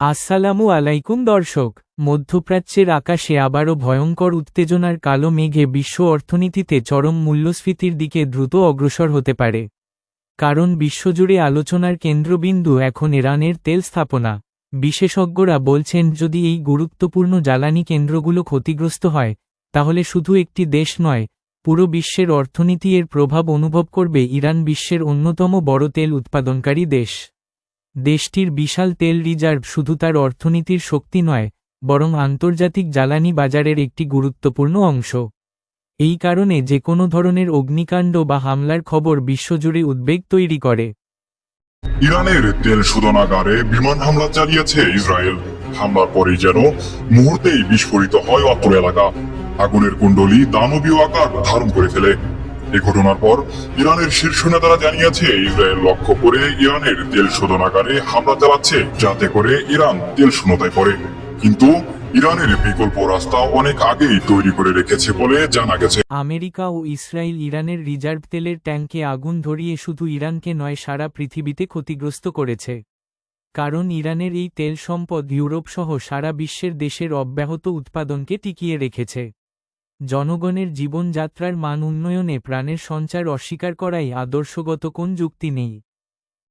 আসসালামু আলাইকুম দর্শক। মধ্যপ্রাচ্যের আকাশে আবারও ভয়ঙ্কর উত্তেজনার কালো মেঘে বিশ্ব অর্থনীতিতে চরম মূল্যস্ফীতির দিকে দ্রুত অগ্রসর হতে পারে। কারণ বিশ্বজুড়ে আলোচনার কেন্দ্রবিন্দু এখন ইরানের তেল স্থাপনা। বিশেষজ্ঞরা বলছেন, যদি এই গুরুত্বপূর্ণ জ্বালানি কেন্দ্রগুলো ক্ষতিগ্রস্ত হয়, তাহলে শুধু একটি দেশ নয়, পুরো বিশ্বের অর্থনীতি এর প্রভাব অনুভব করবে। ইরান বিশ্বের অন্যতম বড় তেল উৎপাদনকারী দেশ। দেশটির বিশাল তেল রিজার্ভ শুধু তার অর্থনীতির শক্তি নয়, বরং আন্তর্জাতিক জ্বালানি বাজারের একটি গুরুত্বপূর্ণ অংশ। এই কারণে যে কোনো ধরনের অগ্নিকাণ্ড বা হামলার খবর বিশ্বজুড়ে উদ্বেগ তৈরি করে। ইরানের তেল শোধনাগারে বিমান হামলা চালিয়েছে ইসরায়েল। হামলার পরেই যেন মুহূর্তেই বিস্ফোরিত হয় অত্র এলাকা। আগুনের কুণ্ডলী দানবীয় আকার ধারণ করে ফেলে। এ ঘটনার পর ইরানের শীর্ষ নেতারা জানিয়েছে, ইসরায়েল লক্ষ্য করে ইরানের তেল শোধনাগারে হামলা চালাচ্ছে, যাতে করে ইরান তেল শূন্যতায় পড়ে। কিন্তু ইরানের বিকল্প রাস্তা অনেক আগেই তৈরি করে রেখেছে বলে জানা গেছে। আমেরিকা ও ইসরায়েল ইরানের রিজার্ভ তেলের ট্যাঙ্কে আগুন ধরিয়ে শুধু ইরানকে নয়, সারা পৃথিবীতে ক্ষতিগ্রস্ত করেছে। কারণ ইরানের এই তেল সম্পদ ইউরোপ সহ সারা বিশ্বের দেশের অব্যাহত উৎপাদনকে টিকিয়ে রেখেছে। জনগণের জীবনযাত্রার মান উন্নয়নে প্রাণের সঞ্চার অস্বীকার করাই আদর্শগত কোন যুক্তি নেই।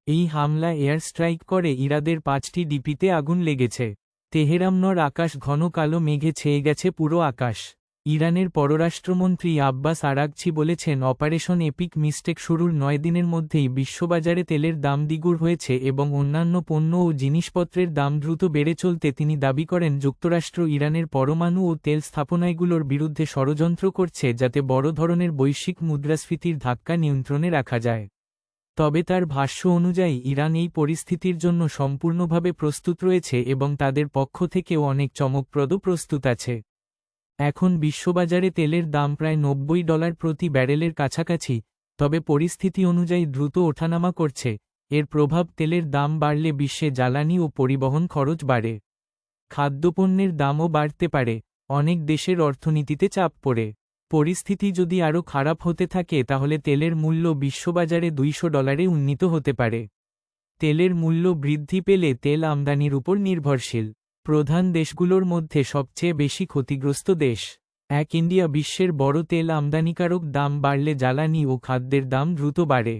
এই হামলা এয়ার স্ট্রাইক করে ইরাদের 5টি ডিপিতে আগুন লেগেছে। তেহরানের আকাশ ঘন কালো মেঘে ছেয়ে গেছে পুরো আকাশ। ইরানের পররাষ্ট্রমন্ত্রী আব্বাস আরাগচি বলেছেন, অপারেশন এপিক মিস্টেক শুরুর 9 দিনের মধ্যেই বিশ্ববাজারে তেলের দাম দ্বিগুণ হয়েছে এবং অন্যান্য পণ্য ও জিনিসপত্রের দাম দ্রুত বেড়ে চলতে তিনি দাবি করেন, যুক্তরাষ্ট্র ইরানের পরমাণু ও তেল স্থাপনাগুলোর বিরুদ্ধে ষড়যন্ত্র করছে, যাতে বড় ধরনের বৈশ্বিক মুদ্রাস্ফীতির ধাক্কা নিয়ন্ত্রণে রাখা যায়। তবে তার ভাষ্য অনুযায়ী ইরান এই পরিস্থিতির জন্য সম্পূর্ণভাবে প্রস্তুত রয়েছে এবং তাদের পক্ষ থেকেও অনেক চমকপ্রদ প্রস্তুত আছে। এখন বিশ্ববাজারে তেলের দাম প্রায় $90 প্রতি ব্যারেলের কাছাকাছি, তবে পরিস্থিতি অনুযায়ী দ্রুত ওঠানামা করছে। এর প্রভাব, তেলের দাম বাড়লে বিশ্বে জ্বালানি ও পরিবহন খরচ বাড়ে। খাদ্যপণ্যের দামও বাড়তে পারে। অনেক দেশের অর্থনীতিতে চাপ পড়ে। পরিস্থিতি যদি আরও খারাপ হতে থাকে, তাহলে তেলের মূল্য বিশ্ববাজারে $200 উন্নীত হতে পারে। তেলের মূল্য বৃদ্ধি পেলে তেল আমদানির উপর নির্ভরশীল প্রধান দেশগুলোর মধ্যে সবচেয়ে বেশি ক্ষতিগ্রস্ত দেশ ইন্ডিয়া। বিশ্বের বড় তেল আমদানিকারক। দাম বাড়লে জ্বালানি ও খাদ্যের দাম দ্রুত বাড়ে।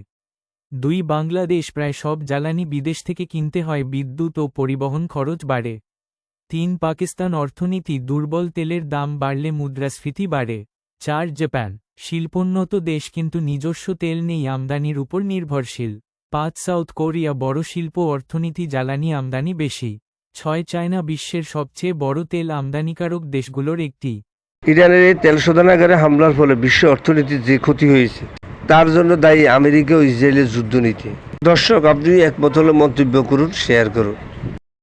2 বাংলাদেশ প্রায় সব জ্বালানি বিদেশ থেকে কিনতে হয়, বিদ্যুৎ ও পরিবহন খরচ বাড়ে। 3 পাকিস্তান অর্থনীতি দুর্বল, তেলের দাম বাড়লে মুদ্রাস্ফীতি বাড়ে। 4 জাপান শিল্পোন্নত দেশ কিন্তু নিজস্ব তেল নেই, আমদানির উপর নির্ভরশীল। 5 সাউথ কোরিয়া বড় শিল্প অর্থনীতি, জ্বালানি আমদানি বেশি। 6 চায়না বিশ্বের সবচেয়ে বড় তেল আমদানিকারক দেশগুলোর একটি। ইরানের এই তেল শোধনাগারে হামলার ফলে বিশ্ব অর্থনীতির যে ক্ষতি হয়েছে, তার জন্য দায়ী আমেরিকা ও ইসরায়েলের যুদ্ধনীতি। দর্শক, আপনি একমত হলে মন্তব্য করুন, শেয়ার করুন।